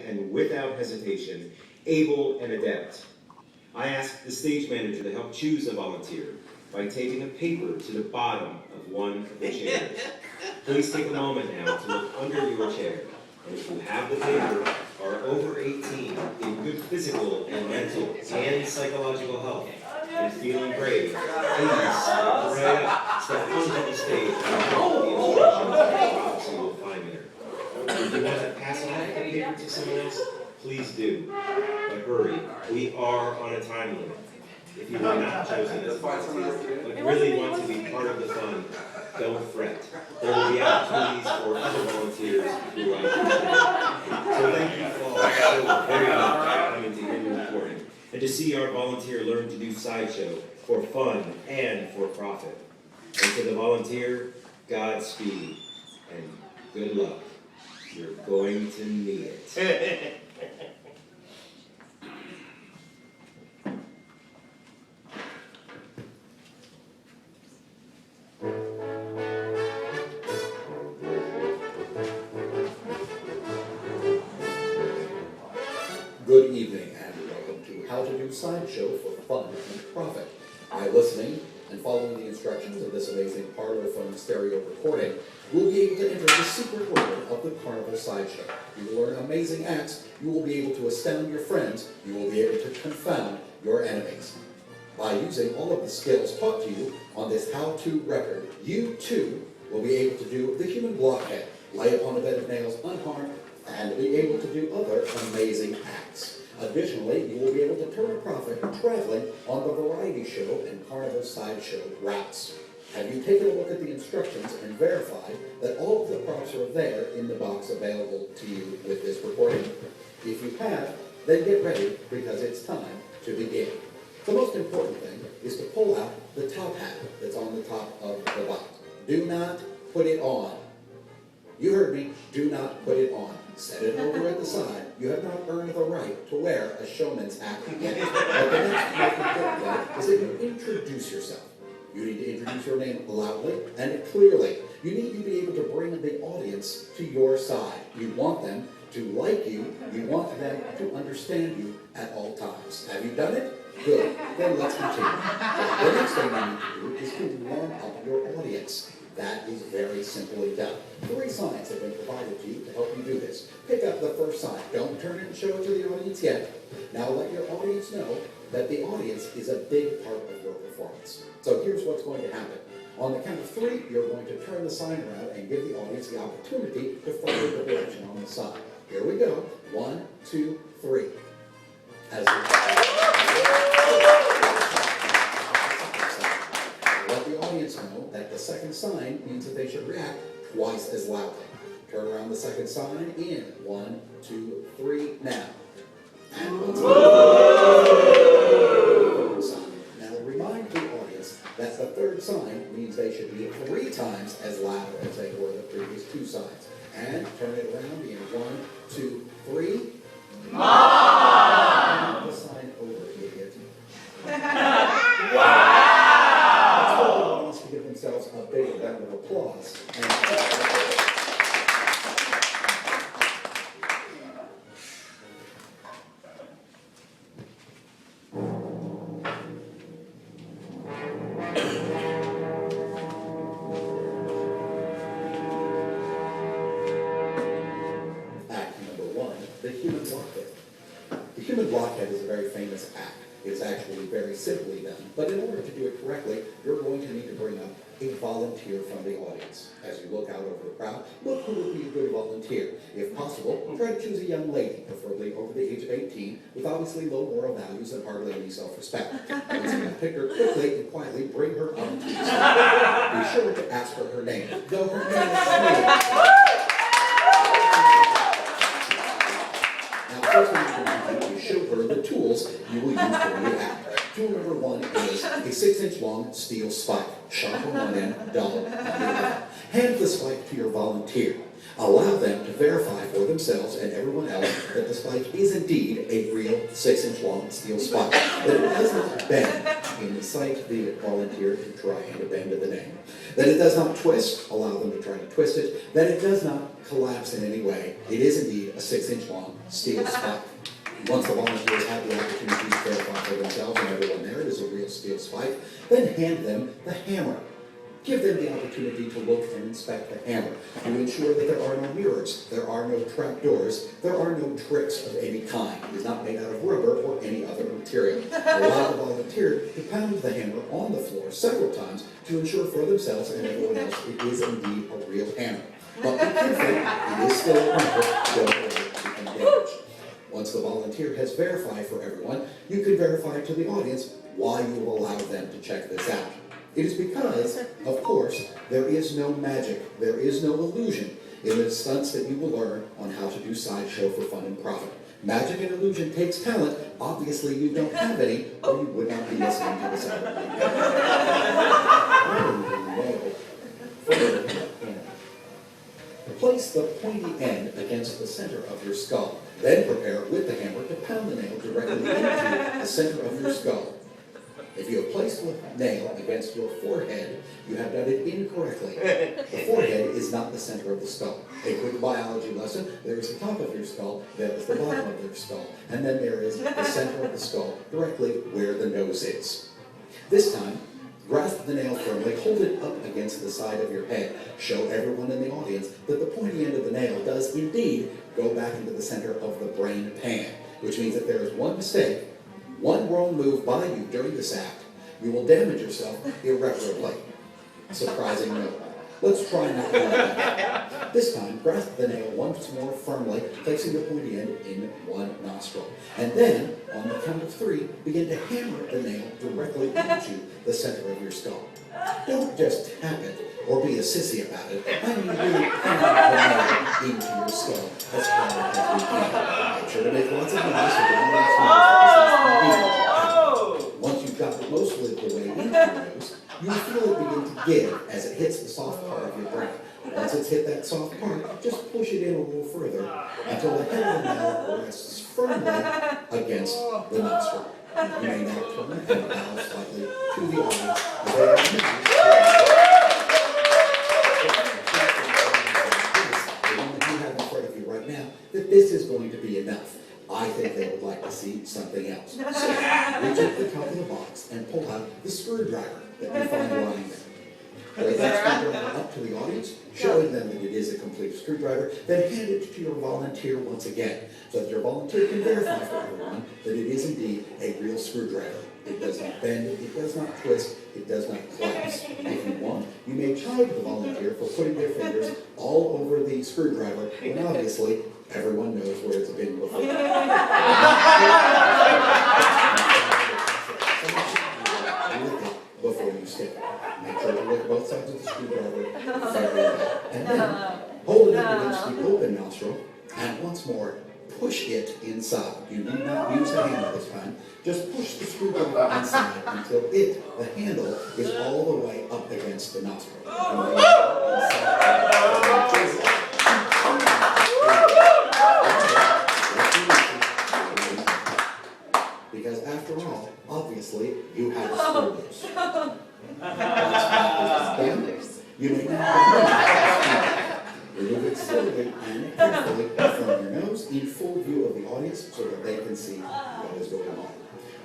and without hesitation, able and adept. I ask the stage manager to help choose a volunteer by taping a paper to the bottom of one of the chairs. Please take a moment now to look under your chair, and if you have the paper, are over 18, in good physical and mental and psychological health, and feeling brave, please step right up, step onto the stage, and follow the instructions so you'll find there. If you want to pass on the paper to someone else, please do. But hurry, we are on a time limit. If you have not chosen this volunteer, but really want to be part of the fun, don't fret. There will be opportunities for other volunteers who are So thank you all so very much for coming to hear the recording and to see our volunteer learn to do Sideshow for fun and for profit. And to the volunteer, Godspeed and good luck. You're going to need it. Good evening and welcome to How to Do Sideshow for Fun and Profit. By listening and following the instructions of this amazing parlor phone stereo recording, we'll be able to enter the secret world of the Carnival Sideshow. You will learn amazing acts, you will be able to astound your friends, you will be able to confound your enemies. By using all of the skills taught to you on this how-to record, you too will be able to do the human blockhead, lay upon a bed of nails unharmed, and be able to do other amazing acts. Additionally, you will be able to turn a profit traveling on the variety show and Carnival Sideshow routes. Have you taken a look at the instructions and verified that all of the props are there in the box available to you with this recording? If you have, then get ready because it's time to begin. The most important thing is to pull out the top hat that's on the top of the box. Do not put it on. You heard me, do not put it on. Set it over at the side. You have not earned the right to wear a showman's hat yet. But the next most important thing is that you introduce yourself. You need to introduce your name loudly and clearly. You need to be able to bring the audience to your side. You want them to like you. You want them to understand you at all times. Have you done it? Good. Then let's continue. The next thing you need to do is to warm up your audience. That is very simply done. 3 signs have been provided to you to help you do this. Pick up the first sign. Don't turn it and show it to the audience yet. Now let your audience know that the audience is a big part of your performance. So here's what's going to happen. On the count of 3, you're going to turn the sign around and give the audience the opportunity to follow the direction on the sign. Here we go. 1, 2, 3. As let the audience know that the second sign means that they should react twice as loudly. Turn around the second sign in 1, 2, 3, now. And once more. Now remind the audience that the third sign means they should be 3 times as loud as they were the previous 2 signs. And turn it around in 1, 2, 3. Mom! The sign over, idiot. Wow! To give themselves a big round of applause. Act number 1, the human blockhead. The human blockhead is a very famous act. It's actually very simply done, but in order to do it correctly, you're going to need to bring up a volunteer from the audience. As you look out over the crowd, look who would be a good volunteer. If possible, try to choose a young lady, preferably over the age of 18, with obviously low moral values and hardly any self-respect. Once you have picked her, quickly and quietly bring her onto the stage. Be sure to ask for her name, though her name is smooth. Now, first thing you can do is show her the tools you will use during the act. Tool number 1 is a 6-inch long steel spike, sharp on one end, dull on the other. Hand the spike to your volunteer. Allow them to verify for themselves and everyone else that the spike is indeed a real 6-inch long steel spike, that it does not bend. Incite the volunteer to try and bend the nail. That it does not twist, allow them to try to twist it. That it does not collapse in any way. It is indeed a 6-inch long steel spike. Once the volunteers have the opportunity to verify for themselves and everyone there it is a real steel spike, then hand them the hammer. Give them the opportunity to look and inspect the hammer to ensure that there are no mirrors, there are no trapdoors, there are no tricks of any kind. It is not made out of rubber or any other material. Allow the volunteer to pound the hammer on the floor several times to ensure for themselves and everyone else it is indeed a real hammer. But be careful, it is still a hammer, don't let it become damaged. Once the volunteer has verified for everyone, you can verify to the audience why you will allow them to check this out. It is because, of course, there is no magic, there is no illusion in the stunts that you will learn on how to do Sideshow for fun and profit. Magic and illusion takes talent. Obviously, you don't have any, or you would not be listening to this episode. Place the pointy end against the center of your skull. Then prepare with the hammer to pound the nail directly into the center of your skull. If you have placed the nail against your forehead, you have done it incorrectly. The forehead is not the center of the skull. A quick biology lesson, there is the top of your skull, there is the bottom of your skull, and then there is the center of the skull, directly where the nose is. This time, grasp the nail firmly, hold it up against the side of your head. Show everyone in the audience that the pointy end of the nail does indeed go back into the center of the brain pan, which means that there is one mistake, one wrong move by you during this act, you will damage yourself irreparably. Surprising note. Let's try not to do that. This time, grasp the nail once more firmly, placing the pointy end in one nostril. And then, on the count of 3, begin to hammer the nail directly into the center of your skull. Don't just tap it or be a sissy about it. I mean, really hammer the nail into your skull as hard as you can. Make sure to make lots of noise so once you've got it mostly the way into your nose, you feel it begin to give as it hits the soft part of your brain. Once it's hit that soft part, just push it in a little further until the head of the nail rests firmly against the nostril. You may now turn and bow slightly to the audience. The one that you have in front of you right now, that this is going to be enough. I think they would like to see something else. So, reach up the top of the box and pull out the screwdriver that you find lying there. Hold that screwdriver up to the audience, showing them that it is a complete screwdriver, then hand it to your volunteer once again, so that your volunteer can verify for everyone that it is indeed a real screwdriver. It does not bend, it does not twist, it does not collapse. If you want, you may chide the volunteer for putting their fingers all over the screwdriver, when obviously everyone knows where it's been before. Before you stick it. Make sure to lick both sides of the screwdriver very well. And then hold it up against the open nostril and once more push it inside. You need not use the hammer this time. Just push the screwdriver inside until it, the handle, is all the way up against the nostril. Because after all, obviously, you have a screw loose. You may now remove it slowly and carefully from your nose in full view of the audience so that they can see what is going on.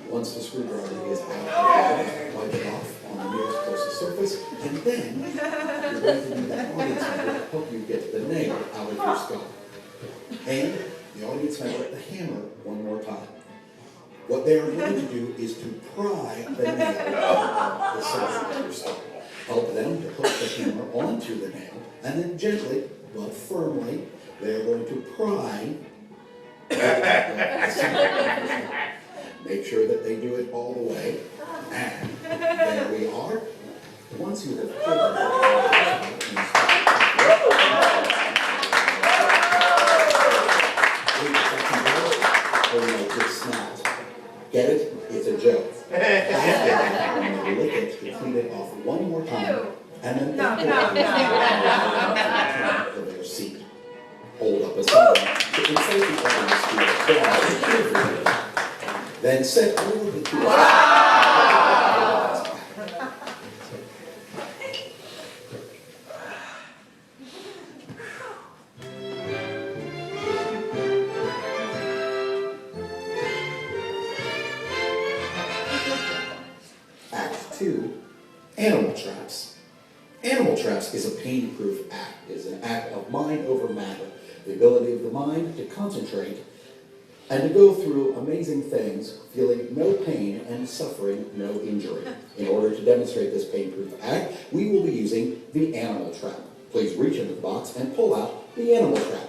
Once the screwdriver is out of the bag, wipe it off on the nearest closest surface, and then you're going to need that audience member to help you get the nail out of your skull. And the audience member the hammer one more time. What they are going to do is to pry the nail out of the center of your skull. Help them to hook the hammer onto the nail, and then gently, but firmly, they are going to pry the center of your skull. Make sure that they do it all the way. And there we are. Once you have pulled it's not. Get it? It's a joke. After that, I'm going to lick it to clean it off one more time. And then of their seat. up a sign to incite the audience to applaud. Then set all of the tools. Act 2, Animal Traps. Animal Traps is a pain-proof act. It is an act of mind over matter, the ability of the mind to concentrate and to go through amazing things, feeling no pain and suffering no injury. In order to demonstrate this pain-proof act, we will be using the animal trap. Please reach into the box and pull out the animal trap.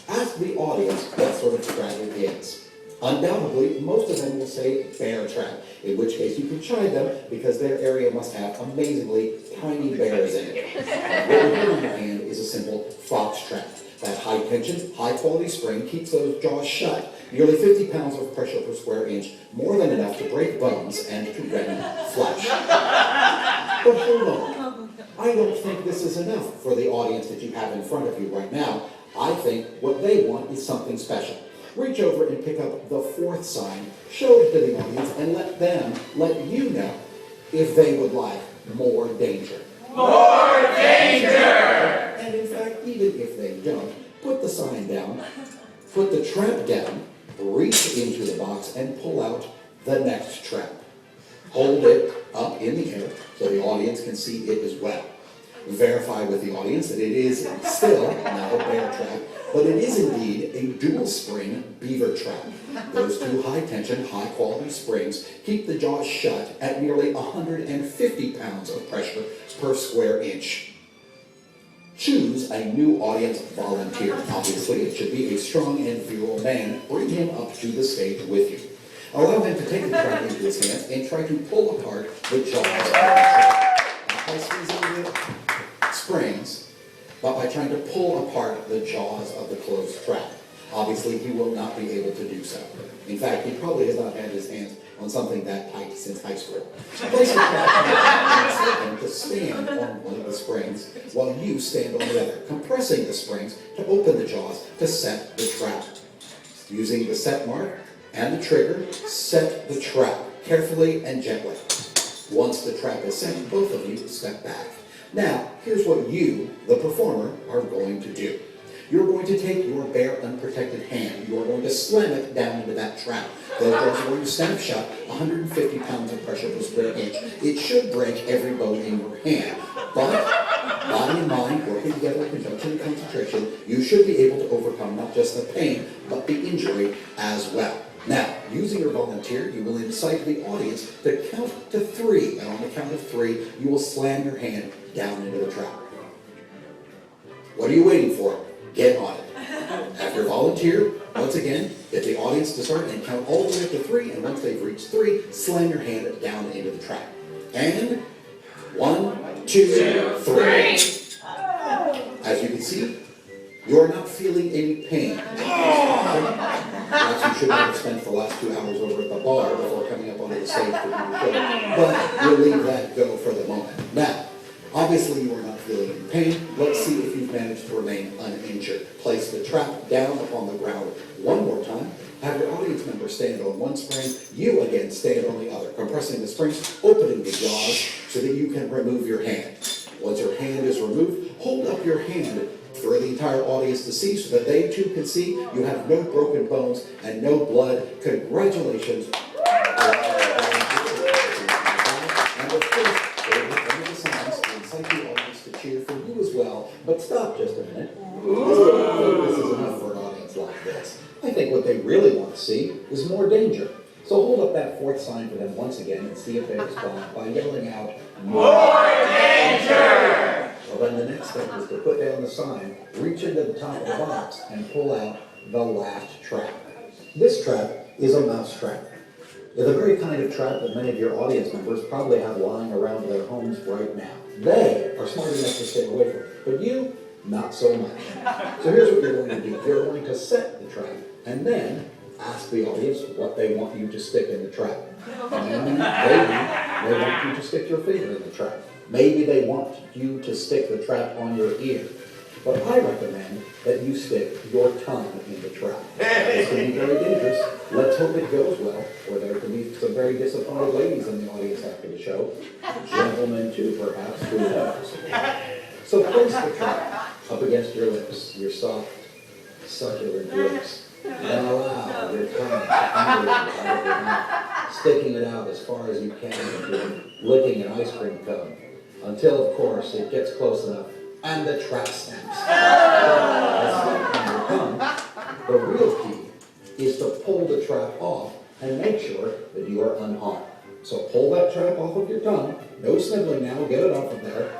Ask the audience what sort of trap it is. Undoubtedly, most of them will say bear trap, in which case you can chide them because their area must have amazingly tiny bears in it. What we have in your hand is a simple fox trap. That high-tension, high-quality spring keeps those jaws shut. Nearly 50 pounds of pressure per square inch, more than enough to break bones and to rend flesh. But hold on. I don't think this is enough for the audience that you have in front of you right now. I think what they want is something special. Reach over and pick up the fourth sign, show it to the audience, and let you know if they would like more danger. More danger! And in fact, even if they don't, put the sign down, put the trap down, reach into the box, and pull out the next trap. Hold it up in the air so the audience can see it as well. Verify with the audience that it is still not a bear trap, but it is indeed a dual spring beaver trap. Those two high-tension, high-quality springs keep the jaws shut at nearly 150 pounds of pressure per square inch. Choose a new audience volunteer. Obviously, it should be a strong and virile man. Bring him up to the stage with you. Allow him to take the trap into his hands and try to pull apart the jaws of the trap. Not by squeezing the springs, but by trying to pull apart the jaws of the closed trap. Obviously, he will not be able to do so. In fact, he probably has not had his hands on something that tight since high school. Place the trap and ask him to stand on one of the springs while you stand on the other, compressing the springs to open the jaws to set the trap. Using the set mark and the trigger, set the trap carefully and gently. Once the trap is set, both of you step back. Now, here's what you, the performer, are going to do. You're going to take your bare, unprotected hand. You are going to slam it down into that trap. The jaws are going to snap shut, 150 pounds of pressure per square inch. It should break every bone in your hand. But, body and mind working together in conjunction and concentration, you should be able to overcome not just the pain, but the injury as well. Now, using your volunteer, you will incite the audience to count to 3. And on the count of 3, you will slam your hand down into the trap. What are you waiting for? Get on it. Have your volunteer, once again, get the audience to start and count all the way up to 3, and once they've reached 3, slam your hand down into the trap. And 1, 2, 3. As you can see, you're not feeling any pain. Perhaps you should not have spent the last 2 hours over at the bar before coming up onto the stage to do the show. But we'll leave that go for the moment. Now, obviously you are not feeling any pain. Let's see if you've managed to remain uninjured. Place the trap down upon the ground one more time. Have your audience member stand on one spring. You again stand on the other, compressing the springs, opening the jaws so that you can remove your hand. Once your hand is removed, hold up your hand for the entire audience to see so that they too can see you have no broken bones and no blood. Congratulations. And of course, one of the signs to incite the audience to cheer for you as well. But stop just a minute. This is enough for an audience like this. I think what they really want to see is more danger. So hold up that fourth sign for them once again and see if they respond by yelling out, "More danger!" Well, then the next step is to put down the sign, reach into the top of the box, and pull out the last trap. This trap is a mouse trap. It's a very kind of trap that many of your audience members probably have lying around their homes right now. They are smart enough to stay away from it, but you, not so much. So here's what you're going to do. You're going to set the trap, and then ask the audience what they want you to stick in the trap. And maybe they want you to stick your finger in the trap. Maybe they want you to stick the trap on your ear. but I recommend that you stick your tongue in the trap. This can be very dangerous. Let's hope it goes well, or there can be some very disappointed ladies in the audience after the show. Gentlemen too, perhaps, who knows. So place the trap up against your lips, your soft, succulent lips. Then allow your tongue to finger out of your mouth, sticking it out as far as you can into licking an ice cream cone, until, of course, it gets close enough and the trap snaps. Aside from your tongue, the real key is to pull the trap off and make sure that you are unharmed. So pull that trap off of your tongue. No sniveling now. Get it off of there.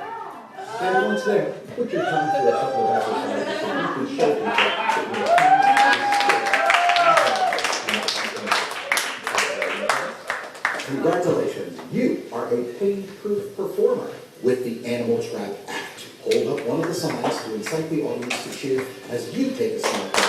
And once there, put your tongue through a couple of exercises so you can show people that your tongue is still. Congratulations, you are a pain-proof performer with the Animal Trap Act. Hold up one of the signs to incite the audience to cheer as you take a small part.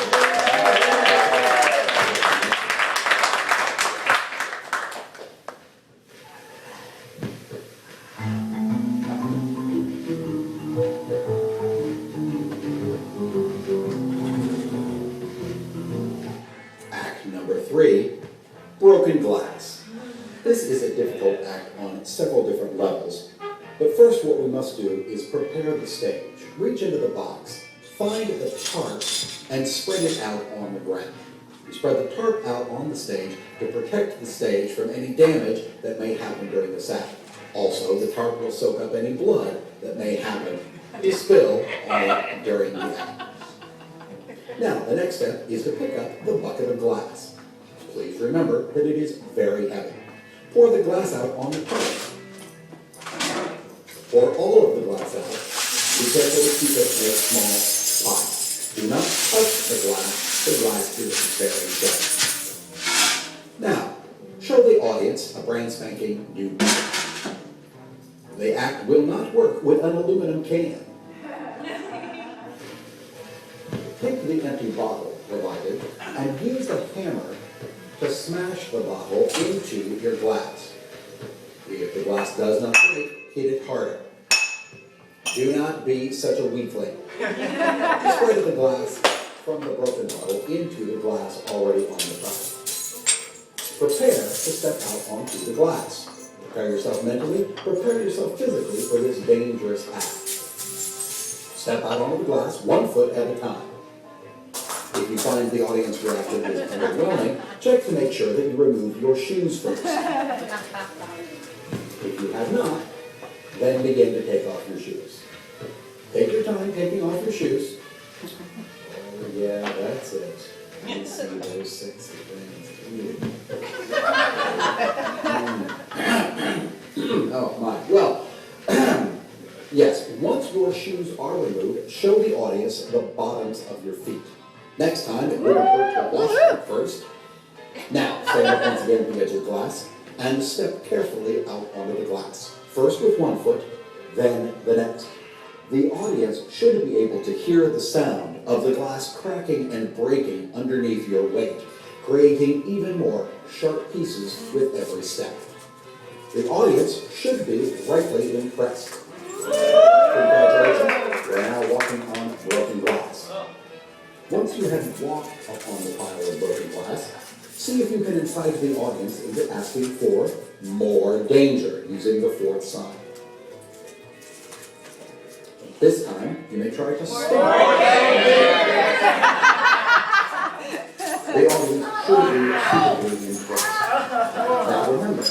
Act number 3, broken glass. This is a difficult act on several different levels. But first what we must do is prepare the stage. Reach into the box, find the tarp, and spread it out on the ground. You spread the tarp out on the stage to protect the stage from any damage that may happen during this act. Also, the tarp will soak up any blood that may happen to spill on it during the act. Now, the next step is to pick up the bucket of glass. Please remember that it is very heavy. Pour the glass out on the tarp. Pour all of the glass out. Be careful to keep it in a small pot. Do not touch the glass. The glass is very sharp. Now, show the audience a brand spanking new bottle. The act will not work with an aluminum can. Take the empty bottle provided and use the hammer to smash the bottle into your glass. If the glass does not break, hit it harder. Do not be such a weakling. Spread the glass from the broken bottle into the glass already on the top. Prepare to step out onto the glass. Prepare yourself mentally, prepare yourself physically for this dangerous act. Step out onto the glass, 1 foot at a time. If you find the audience reaction is overwhelming, check to make sure that you remove your shoes first. If you have not, then begin to take off your shoes. Take your time taking off your shoes. Oh yeah, that's it. You see those sexy things. Oh my. Well, yes, once your shoes are removed, show the audience the bottoms of your feet. Next time, it wouldn't hurt to wash them first. Now, stand up once again at the edge of the glass and step carefully out onto the glass. First with 1 foot, then the next. The audience should be able to hear the sound of the glass cracking and breaking underneath your weight, creating even more sharp pieces with every step. The audience should be rightly impressed. Congratulations, you're now walking on broken glass. Once you have walked upon the pile of broken glass, see if you can incite the audience into asking for more danger using the 4th sign. This time, you may try to stop. The audience should be suitably impressed. Now remember,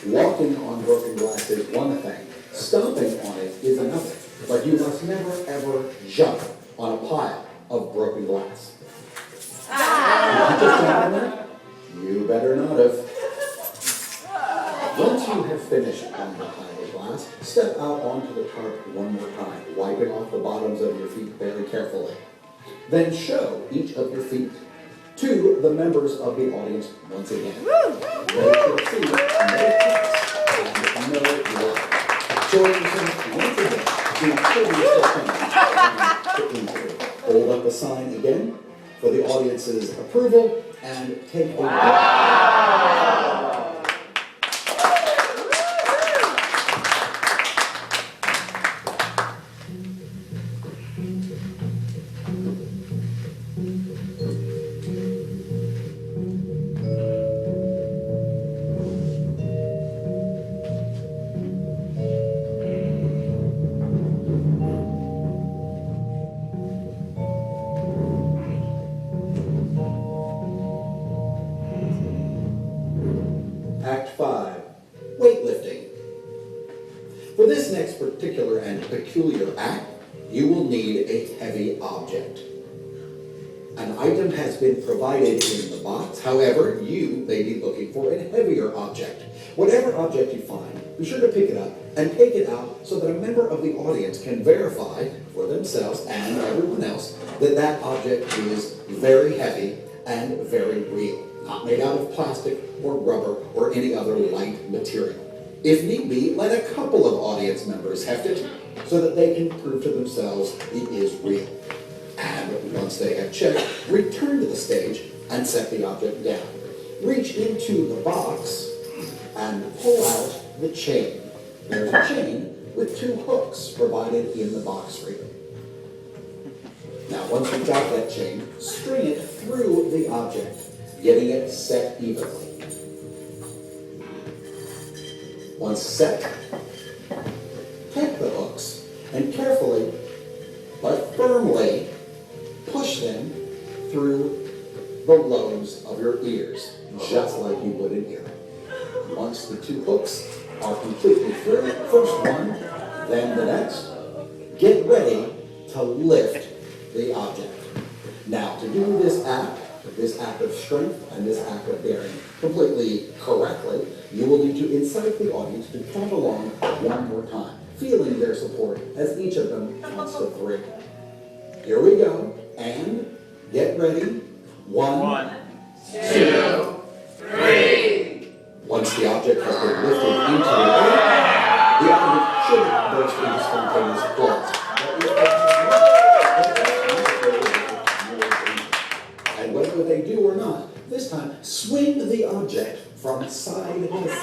walking on broken glass is one thing, stomping on it is another, but you must never ever jump on a pile of broken glass. Did you just jump on that? You better not have. Once you have finished on the pile of glass, step out onto the tarp one more time, wiping off the bottoms of your feet very carefully. Then show each of your feet to the members of the audience once again. They should see no cuts and no blood. Showing yourself once again to injury. Hold up the sign again for the audience's approval and take a next particular and peculiar act, you will need a heavy object. An item has been provided in the box, however, you may be looking for a heavier object. Whatever object you find, be sure to pick it up and take it out so that a member of the audience can verify for themselves and everyone else that that object is very heavy and very real, not made out of plastic or rubber or any other light material. If need be, let a couple of audience members heft it so that they can prove to themselves it is real. And once they have checked, return to the stage and set the object down. Reach into the box and pull out the chain. There's a chain with 2 hooks provided in the box for you. Now, once you've got that chain, string it through the object, getting it set evenly. Once set, take the hooks and carefully but firmly push them through the lobes of your ears, just like you would an ear. Once the 2 hooks are completely through, first one, then the next, get ready to lift the object. Now, to do this act of strength and this act of daring completely correctly, you will need to incite the audience to count along one more time, feeling their support as each of them counts to 3. Here we go, and get ready. 1, 2, 3. Once the object has been lifted into the air, the audience should burst into spontaneous applause. And whether they do or not, this time swing the object from side to side.